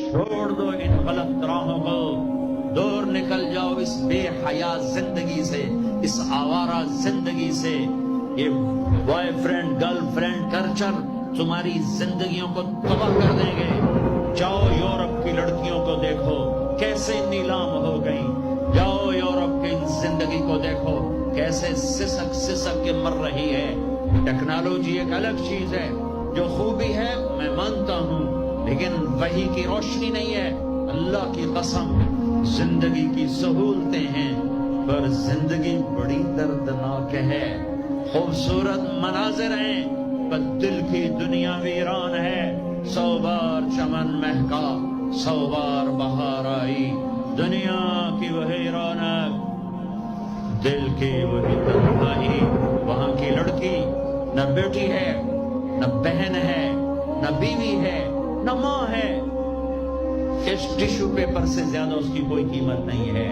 چھوڑ دو ان غلط راہوں کو، دور نکل جاؤ اس بے حیا زندگی سے، اس آوارہ زندگی سے۔ یہ boy friend girl friend culture تمہاری زندگیوں کو تباہ کر دیں گے۔ جاؤ یورپ کی لڑکیوں کو دیکھو کیسے نیلام ہو گئیں، جاؤ یورپ کی زندگی کو دیکھو کیسے سسک سسک کے مر رہی ہے۔ ٹیکنالوجی ایک الگ چیز ہے، جو خوبی ہے میں مانتا ہوں، لیکن وحی کی روشنی نہیں ہے۔ اللہ کی قسم زندگی کی سہولتیں ہیں، پر زندگی بڑی دردناک ہے۔ خوبصورت مناظر ہیں پر دل کی دنیا ویران ہے۔ 100 بار چمن مہکا، 100 بار بہار آئی، دنیا کی وہی رونق، دل کی وہی تنہائی۔ وہاں کی لڑکی نہ بیٹی ہے، نہ بہن ہے، نہ بیوی ہے، نہ ماں ہے۔ اس ٹشو پیپر سے زیادہ اس کی کوئی قیمت نہیں ہے۔